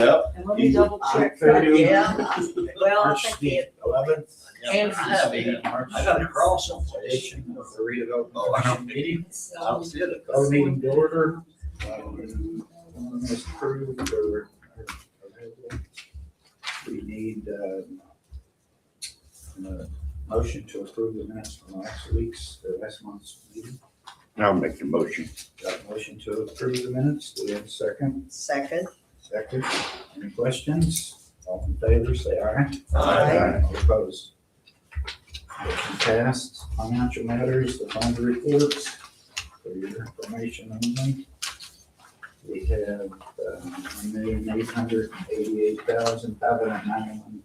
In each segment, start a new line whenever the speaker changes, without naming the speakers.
And let me double check that.
Yeah. Well, I
March
think
the
it,
11th.
And
I got a cross on station of the redevelopment meeting.
so,
Call the meeting to order. Let's approve or we need a motion to approve the minutes from last month's meeting.
I'll make the motion.
Got a motion to approve the minutes. Do we have a second?
second,
Second. Any questions? All in favor, say aye.
Aye.
All opposed? Motion passed. Financial matters, the fund reports, for your information only. We have $1,888,591.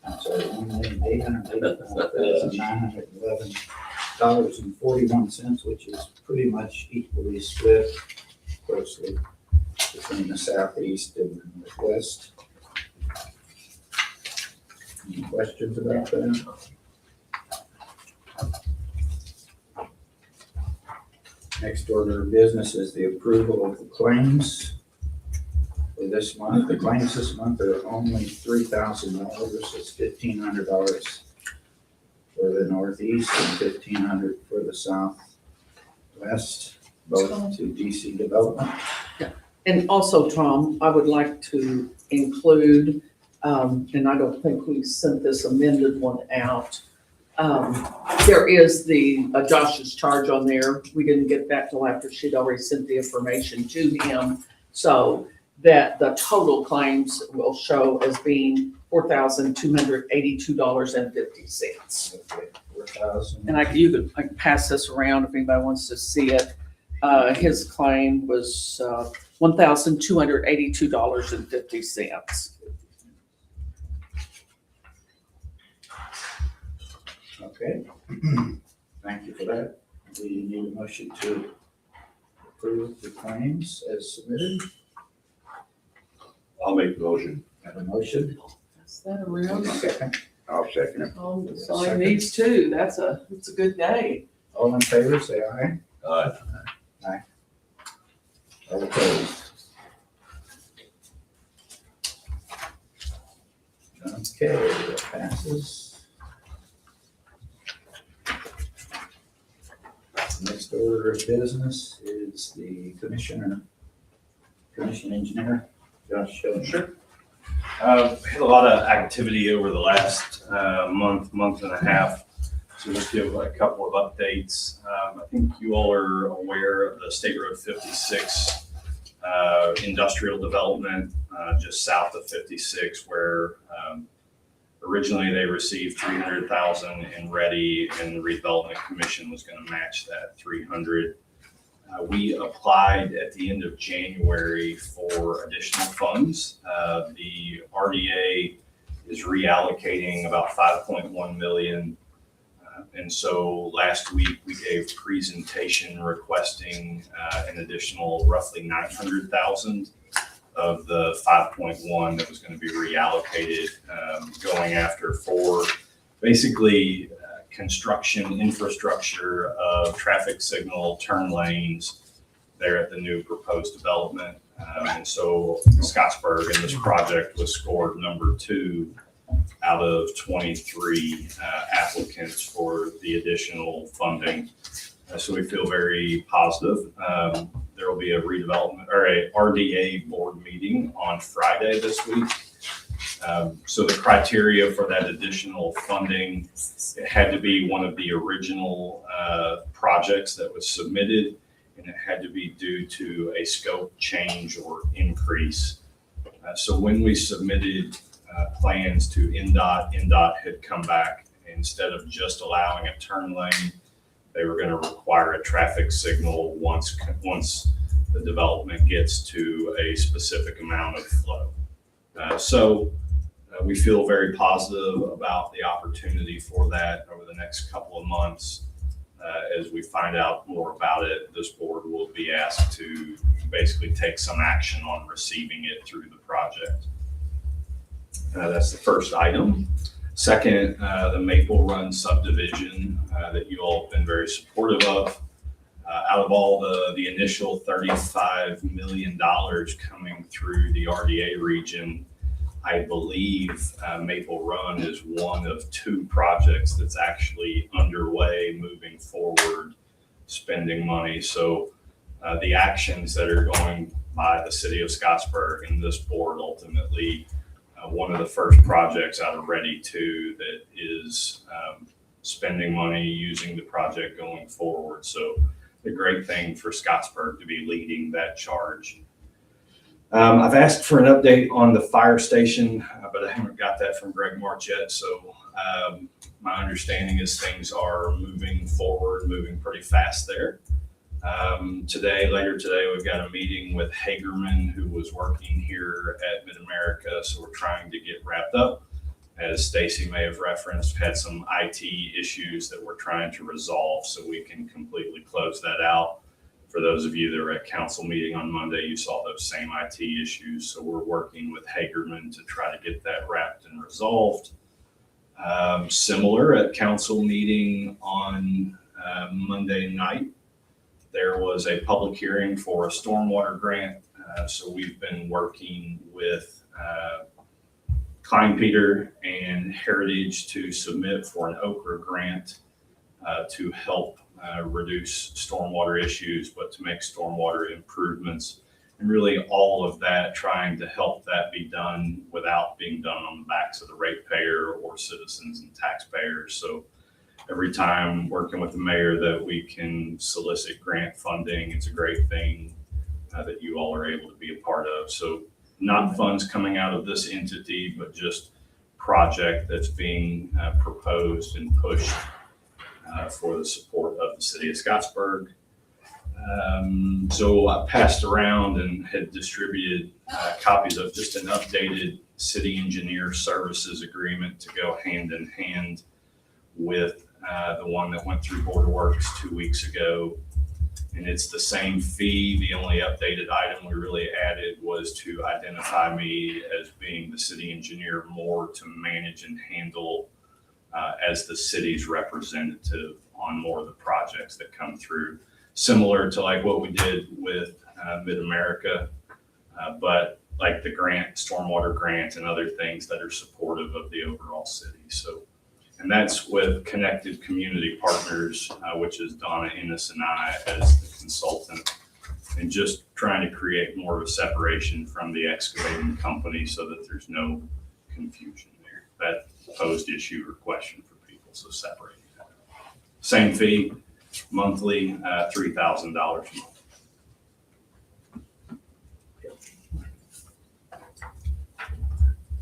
I'm sorry, $1,885,911.41, which is pretty much equally split closely between the southeast and the northwest. Any questions about that? Next order of business is the approval of the claims for this month. The claims this month are only $3,000. It's $1,500 for the northeast and $1,500 for the southwest, both to DC Development.
And also, Tom, I would like to include, and I don't think we sent this amended one out. There is the Josh's charge on there. We didn't get that till after she'd already sent the information to him. So that the total claims will show as being $4,282.50.
Okay, 4,000.
And I can pass this around if anybody wants to see it. His claim was $1,282.50.
Okay, thank you for that. We need a motion to approve the claims as submitted.
I'll make the motion.
Have a motion?
Pass that around.
Second.
I'll second it.
Oh, sign these too. It's a good day.
All in favor, say aye.
Aye.
All opposed? Okay, that passes. Next order of business is the commission engineer, Josh Schilling.
Sure. Had a lot of activity over the last month and a half. So just give a couple of updates. I think you all are aware of the State Road 56 industrial development just south of 56, where originally they received $300,000 in ready, and the redevelopment commission was going to match that $300,000. We applied at the end of January for additional funds. The RDA is reallocating about $5.1 million. And so last week we gave presentation requesting an additional roughly $900,000 of the 5.1 that was going to be reallocated, going after for basically construction infrastructure of traffic signal turn lanes there at the new proposed development. And so Scottsburg in this project was scored number 2 out of 23 applicants for the additional funding. So we feel very positive. There will be a redevelopment or a RDA board meeting on Friday this week. So the criteria for that additional funding, it had to be one of the original projects that was submitted, and it had to be due to a scope change or increase. So when we submitted plans to NDOT had come back, instead of just allowing a turn lane, they were going to require a traffic signal once the development gets to a specific amount of flow. So we feel very positive about the opportunity for that over the next couple of months. As we find out more about it, this board will be asked to basically take some action on receiving it through the project. That's the first item. Second, the Maple Run subdivision that you all have been very supportive of. Out of all the initial $35 million coming through the RDA region, I believe Maple Run is one of 2 projects that's actually underway, moving forward, spending money. So the actions that are going by the city of Scottsburg and this board ultimately, one of the first projects out of Ready 2 that is spending money using the project going forward. So a great thing for Scottsburg to be leading that charge. I've asked for an update on the fire station, but I haven't got that from Greg March yet. So my understanding is things are moving forward, moving pretty fast there. Later today, we've got a meeting with Hagerman, who was working here at Mid-America. So we're trying to get wrapped up. As Stacy may have referenced, had some IT issues that we're trying to resolve so we can completely close that out. For those of you that were at council meeting on Monday, you saw those same IT issues. So we're working with Hagerman to try to get that wrapped and resolved. Similar at council meeting on Monday night, there was a public hearing for a stormwater grant. So we've been working with Klein Peter and Heritage to submit for an Okra grant to help reduce stormwater issues, but to make stormwater improvements. And really all of that trying to help that be done without being done on the backs of the ratepayer or citizens and taxpayers. So every time working with the mayor that we can solicit grant funding, it's a great thing that you all are able to be a part of. So not funds coming out of this entity, but just project that's being proposed and pushed for the support of the city of Scottsburg. So I passed around and had distributed copies of just an updated city engineer services agreement to go hand in hand with the one that went through Board of Works 2 weeks ago. And it's the same fee. The only updated item we really added was to identify me as being the city engineer more to manage and handle as the city's representative on more of the projects that come through. Similar to like what we did with Mid-America, but like the grant, stormwater grant and other things that are supportive of the overall city. So, and that's with Connected Community Partners, which is Donna Ennis and I as the consultant, and just trying to create more of a separation from the excavating company so that there's no confusion there. That posed issue or question for people, so separating that. Same fee, monthly, $3,000 a month.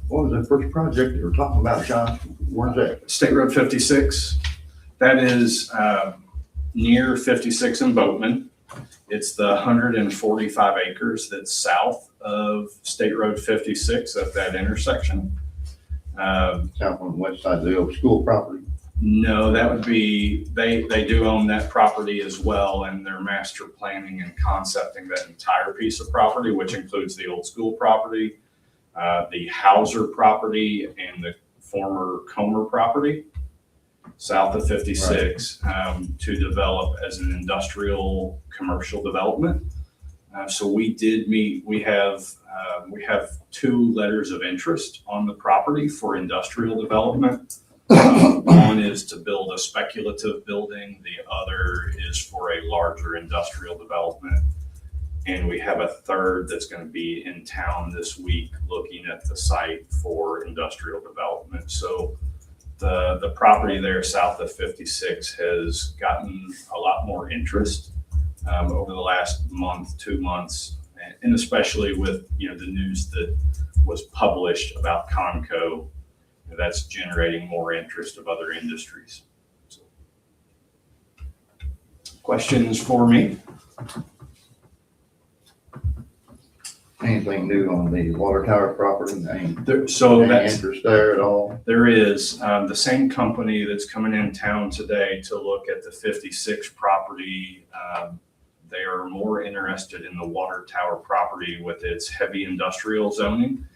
What was that first project you were talking about, Sean? Where's that?
State Road 56, that is near 56 in Boatman. It's the 145 acres that's south of State Road 56 at that intersection.
South on the west side of the old school property.
No, that would be, they do own that property as well, and they're master planning and concepting that entire piece of property, which includes the old school property, the Hauser property, and the former Comer property south of 56, to develop as an industrial commercial development. So we did meet, we have 2 letters of interest on the property for industrial development. One is to build a speculative building. The other is for a larger industrial development. And we have a third that's going to be in town this week looking at the site for industrial development. So the property there south of 56 has gotten a lot more interest over the last month, 2 months, and especially with the news that was published about Conco. That's generating more interest of other industries. So, questions for me?
Anything new on the water tower property? Any
That's
interest there at all?
There is the same company that's coming in town today to look at the 56 property. They are more interested in the water tower property with its heavy industrial zoning.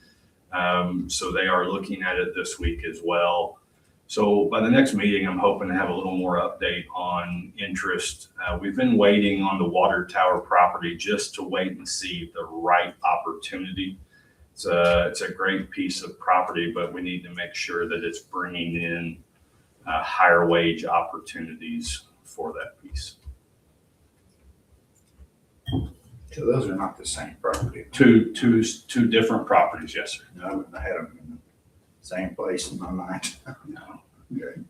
So they are looking at it this week as well. So by the next meeting, I'm hoping to have a little more update on interest. We've been waiting on the water tower property just to wait and see the right opportunity. It's a great piece of property, but we need to make sure that it's bringing in higher wage opportunities for that piece.
So those are not the same property.
Two different properties, yes, sir.
I had them in the same place in my mind. Okay.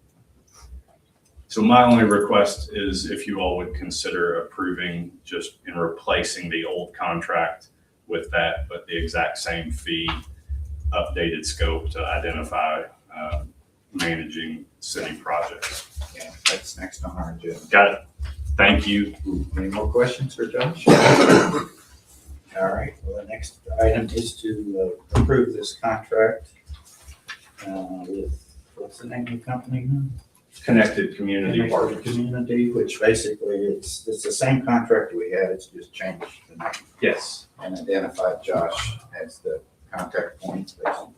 So my only request is if you all would consider approving just in replacing the old contract with that, but the exact same fee, updated scope to identify managing city projects.
Yeah, that's next on our agenda.
Got it. Thank you.
Any more questions for Josh? All right, well, the next item is to approve this contract with, what's the name of the company?
Connected Community
Connected
Partners.
Community, which basically it's the same contract we had, it's just changed the name
Yes.
and identified Josh as the contact point, basically.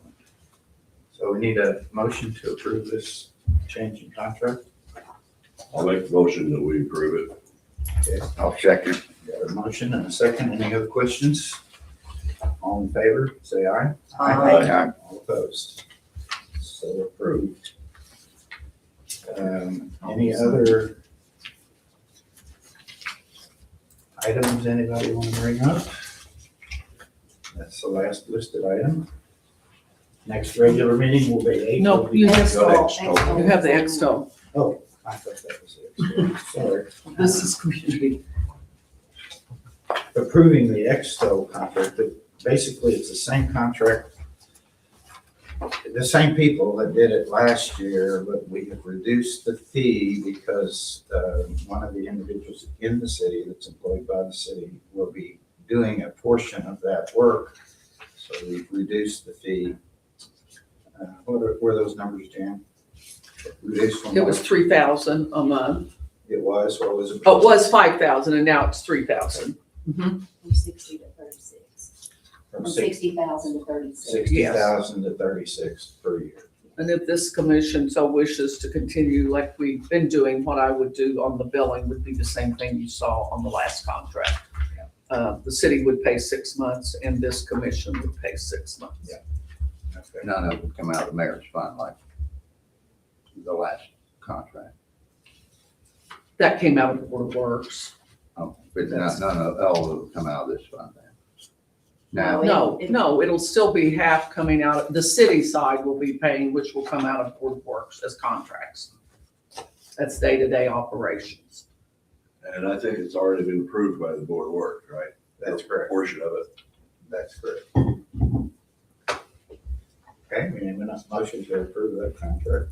So we need a motion to approve this change in contract.
I'll make the motion that we approve it.
Okay,
I'll second.
got a motion and a second. Any other questions? All in favor, say aye.
Aye.
All opposed? So approved. Any other items anybody want to bring up? That's the last listed item. Next regular meeting will be April.
No, you have,
Expo.
you have the Expo.
Oh, I thought that was it. Sorry.
This is community.
Approving the Expo contract, but basically it's the same contract. The same people that did it last year, but we have reduced the fee because one of the individuals in the city that's employed by the city will be doing a portion of that work. So we've reduced the fee. What were those numbers, Jan? Reduced from
It was
what?
3,000 a month.
It was, what was it?
Oh, it was 5,000 and now it's 3,000.
From 60 to 36.
From
From 60,000 to 36.
60,000 to 36 per year.
And if this commission so wishes to continue like we've been doing, what I would do on the billing would be the same thing you saw on the last contract. The city would pay 6 months and this commission would pay 6 months.
Yeah. Okay.
None of it would come out of the mayor's fund like the last contract.
That came out of the Board of Works.
Oh, but none of, all of it would come out of this fund then. Now,
No, it'll still be half coming out, the city side will be paying, which will come out of Board of Works as contracts. That's day-to-day operations.
And I think it's already been approved by the Board of Works, right?
That's correct.
Portion of it.
That's correct. Okay, we have enough motion to approve that contract.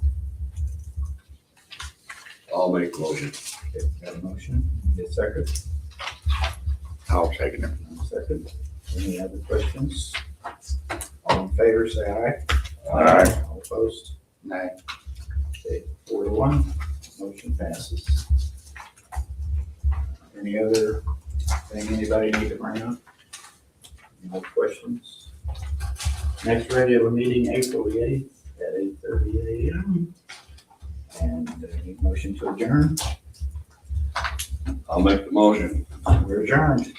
I'll make the motion.
Okay, got a motion? Get a second?
I'll second it.
Second. Any other questions? All in favor, say aye.
Aye.
All opposed?
Nay.
Okay, 4-1, motion passes. Any other thing anybody need to bring up? Any more questions? Next regular meeting, April the 8th at 8:30 a.m. And need motion to adjourn.
I'll make the motion.
We're adjourned.